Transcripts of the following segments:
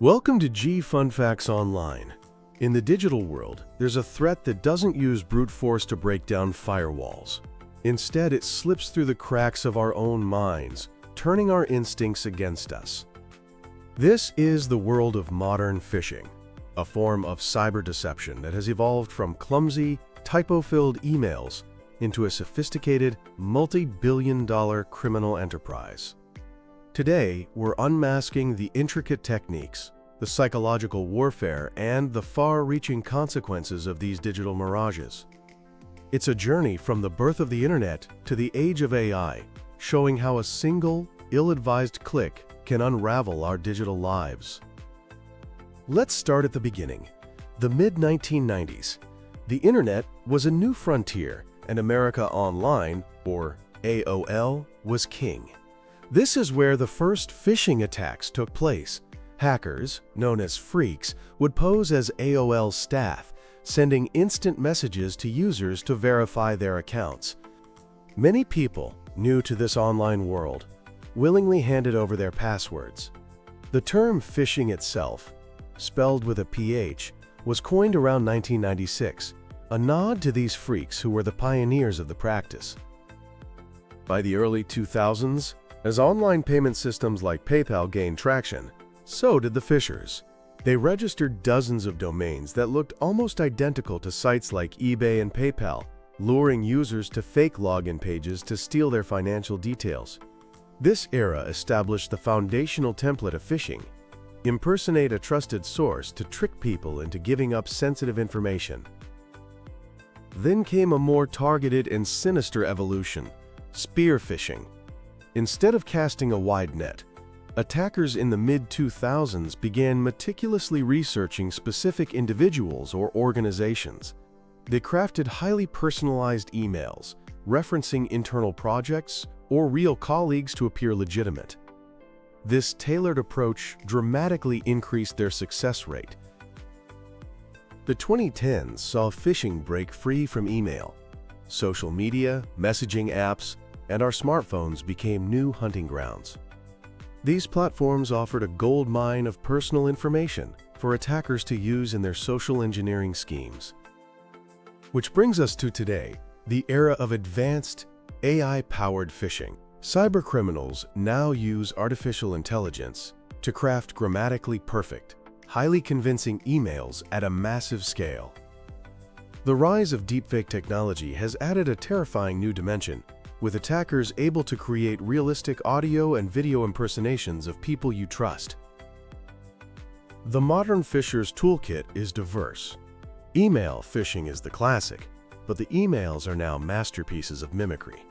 Welcome to G Fun Facts Online. In the digital world, there's a threat that doesn't use brute force to break down firewalls. Instead, it slips through the cracks of our own minds, turning our instincts against us. This is the world of modern phishing, a form of cyber deception that has evolved from clumsy, typo-filled emails into a sophisticated, multi-billion-dollar criminal enterprise. Today, we're unmasking the intricate techniques, the psychological warfare, and the far-reaching consequences of these digital mirages. It's a journey from the birth of the internet to the age of AI, showing how a single, ill-advised click can unravel our digital lives. Let's start at the beginning. The mid-1990s. The internet was a new frontier, and America Online, or AOL, was king. This is where the first phishing attacks took place. Hackers, known as freaks, would pose as AOL staff, sending instant messages to users to verify their accounts. Many people, new to this online world, willingly handed over their passwords. The term phishing itself, spelled with a PH, was coined around 1996, a nod to these freaks who were the pioneers of the practice. By the early 2000s, as online payment systems like PayPal gained traction, so did the phishers. They registered dozens of domains that looked almost identical to sites like eBay and PayPal, luring users to fake login pages to steal their financial details. This era established the foundational template of phishing: impersonate a trusted source to trick people into giving up sensitive information. Then came a more targeted and sinister evolution: spear phishing. Instead of casting a wide net, attackers in the mid-2000s began meticulously researching specific individuals or organizations. They crafted highly personalized emails, referencing internal projects or real colleagues to appear legitimate. This tailored approach dramatically increased their success rate. The 2010s saw phishing break free from email. Social media, messaging apps, and our smartphones became new hunting grounds. These platforms offered a gold mine of personal information for attackers to use in their social engineering schemes. Which brings us to today, the era of advanced AI-powered phishing. Cybercriminals now use artificial intelligence to craft grammatically perfect, highly convincing emails at a massive scale. The rise of deepfake technology has added a terrifying new dimension, with attackers able to create realistic audio and video impersonations of people you trust. The modern phisher's toolkit is diverse. Email phishing is the classic, but the emails are now masterpieces of mimicry.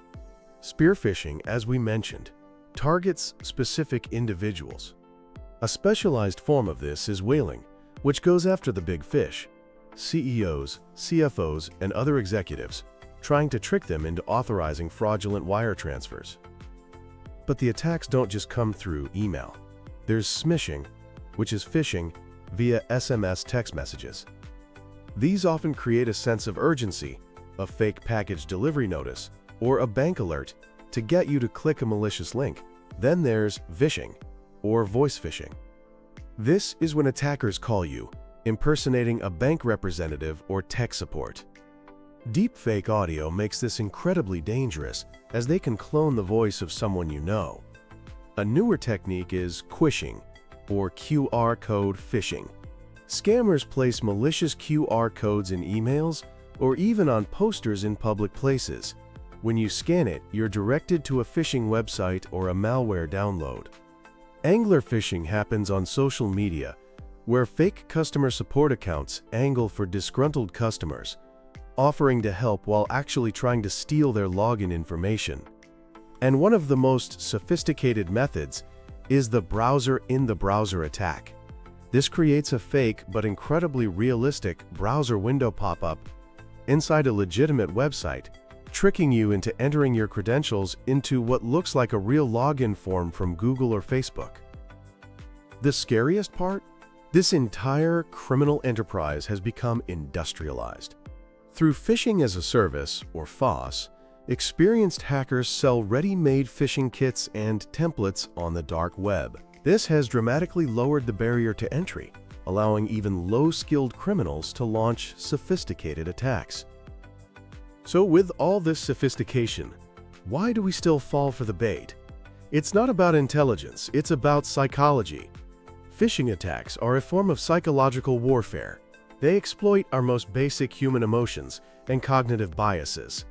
Spear phishing, as we mentioned, targets specific individuals. A specialized form of this is whaling, which goes after the big fish: CEOs, CFOs, and other executives, trying to trick them into authorizing fraudulent wire transfers. But the attacks don't just come through email. There's smishing, which is phishing via SMS text messages. These often create a sense of urgency, a fake package delivery notice, or a bank alert to get you to click a malicious link. Then there's vishing, or voice phishing. This is when attackers call you, impersonating a bank representative or tech support. Deepfake audio makes this incredibly dangerous, as they can clone the voice of someone you know. A newer technique is quishing, or QR code phishing. Scammers place malicious QR codes in emails or even on posters in public places. When you scan it, you're directed to a phishing website or a malware download. Angler phishing happens on social media, where fake customer support accounts angle for disgruntled customers, offering to help while actually trying to steal their login information. And one of the most sophisticated methods is the browser-in-the-browser attack. This creates a fake but incredibly realistic browser window pop-up inside a legitimate website, tricking you into entering your credentials into what looks like a real login form from Google or Facebook. The scariest part? This entire criminal enterprise has become industrialized. Through phishing as a service, or FOSS, experienced hackers sell ready-made phishing kits and templates on the dark web. This has dramatically lowered the barrier to entry, allowing even low-skilled criminals to launch sophisticated attacks. So with all this sophistication, why do we still fall for the bait? It's not about intelligence, it's about psychology. Phishing attacks are a form of psychological warfare. They exploit our most basic human emotions and cognitive biases.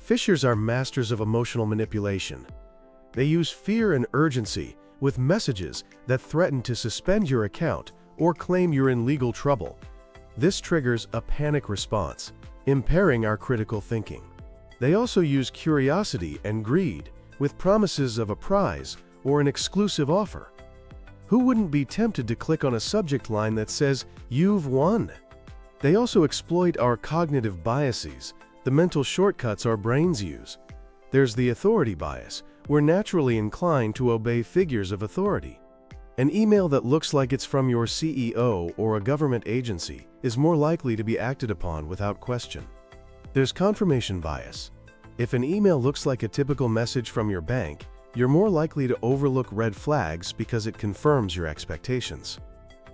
Phishers are masters of emotional manipulation. They use fear and urgency with messages that threaten to suspend your account or claim you're in legal trouble. This triggers a panic response, impairing our critical thinking. They also use curiosity and greed with promises of a prize or an exclusive offer. Who wouldn't be tempted to click on a subject line that says, "You've won"? They also exploit our cognitive biases, the mental shortcuts our brains use. There's the authority bias. We're naturally inclined to obey figures of authority. An email that looks like it's from your CEO or a government agency is more likely to be acted upon without question. There's confirmation bias. If an email looks like a typical message from your bank, you're more likely to overlook red flags because it confirms your expectations.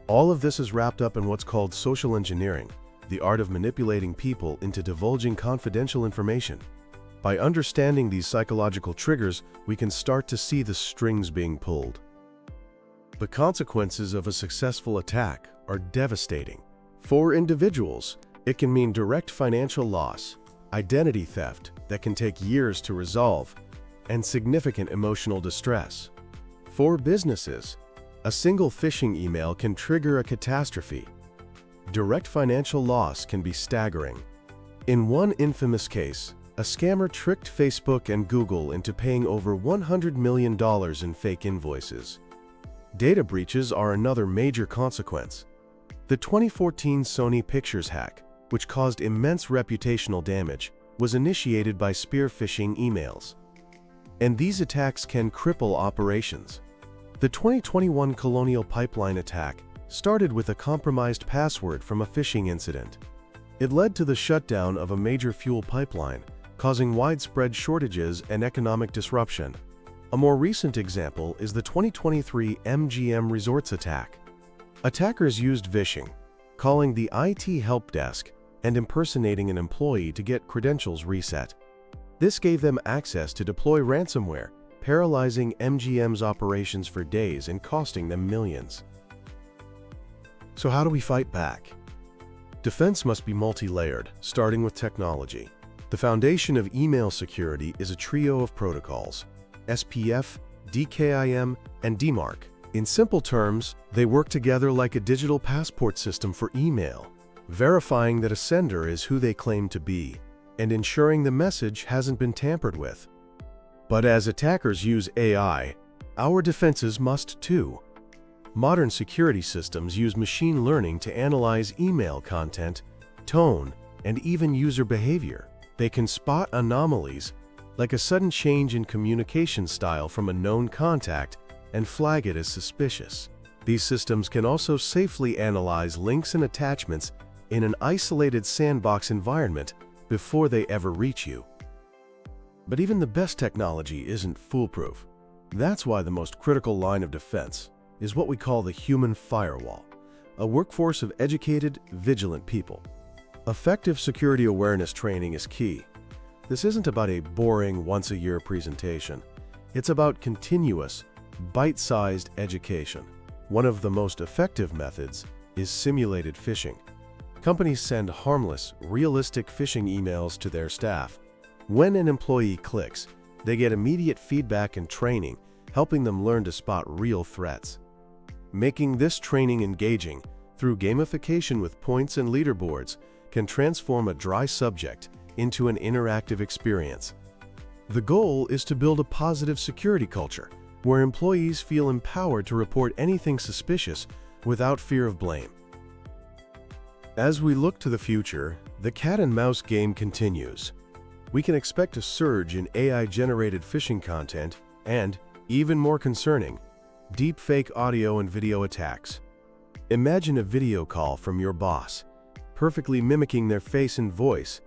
All of this is wrapped up in what's called social engineering, the art of manipulating people into divulging confidential information. By understanding these psychological triggers, we can start to see the strings being pulled. The consequences of a successful attack are devastating. For individuals, it can mean direct financial loss, identity theft that can take years to resolve, and significant emotional distress. For businesses, a single phishing email can trigger a catastrophe. Direct financial loss can be staggering. In one infamous case, a scammer tricked Facebook and Google into paying over $100 million in fake invoices. Data breaches are another major consequence. The 2014 Sony Pictures hack, which caused immense reputational damage, was initiated by spear phishing emails. And these attacks can cripple operations. The 2021 Colonial Pipeline attack started with a compromised password from a phishing incident. It led to the shutdown of a major fuel pipeline, causing widespread shortages and economic disruption. A more recent example is the 2023 MGM Resorts attack. Attackers used phishing, calling the IT help desk and impersonating an employee to get credentials reset. This gave them access to deploy ransomware, paralyzing MGM's operations for days and costing them millions. So how do we fight back? Defense must be multi-layered, starting with technology. The foundation of email security is a trio of protocols: SPF, DKIM, and DMARC. In simple terms, they work together like a digital passport system for email, verifying that a sender is who they claim to be, and ensuring the message hasn't been tampered with. But as attackers use AI, our defenses must too. Modern security systems use machine learning to analyze email content, tone, and even user behavior. They can spot anomalies, like a sudden change in communication style from a known contact, and flag it as suspicious. These systems can also safely analyze links and attachments in an isolated sandbox environment before they ever reach you. But even the best technology isn't foolproof. That's why the most critical line of defense is what we call the human firewall, a workforce of educated, vigilant people. Effective security awareness training is key. This isn't about a boring once-a-year presentation. It's about continuous, bite-sized education. One of the most effective methods is simulated phishing. Companies send harmless, realistic phishing emails to their staff. When an employee clicks, they get immediate feedback and training, helping them learn to spot real threats. Making this training engaging through gamification with points and leaderboards can transform a dry subject into an interactive experience. The goal is to build a positive security culture where employees feel empowered to report anything suspicious without fear of blame. As we look to the future, the cat and mouse game continues. We can expect a surge in AI-generated phishing content and, even more concerning, deepfake audio and video attacks. Imagine a video call from your boss, perfectly mimicking their face and voice,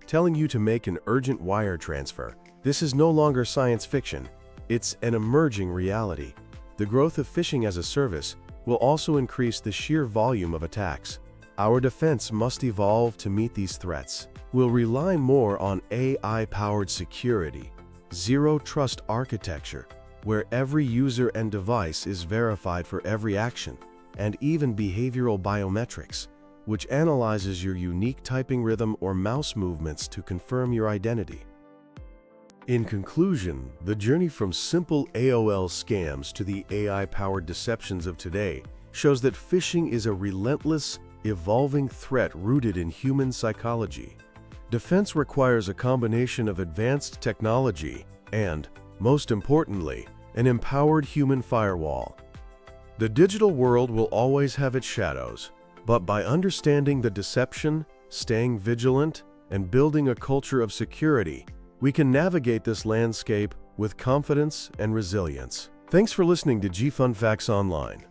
telling you to make an urgent wire transfer. This is no longer science fiction, it's an emerging reality. The growth of phishing as a service will also increase the sheer volume of attacks. Our defense must evolve to meet these threats. We'll rely more on AI-powered security, zero-trust architecture, where every user and device is verified for every action, and even behavioral biometrics, which analyzes your unique typing rhythm or mouse movements to confirm your identity. In conclusion, the journey from simple AOL scams to the AI-powered deceptions of today shows that phishing is a relentless, evolving threat rooted in human psychology. Defense requires a combination of advanced technology and, most importantly, an empowered human firewall. The digital world will always have its shadows, but by understanding the deception, staying vigilant, and building a culture of security, we can navigate this landscape with confidence and resilience. Thanks for listening to G Fun Facts Online.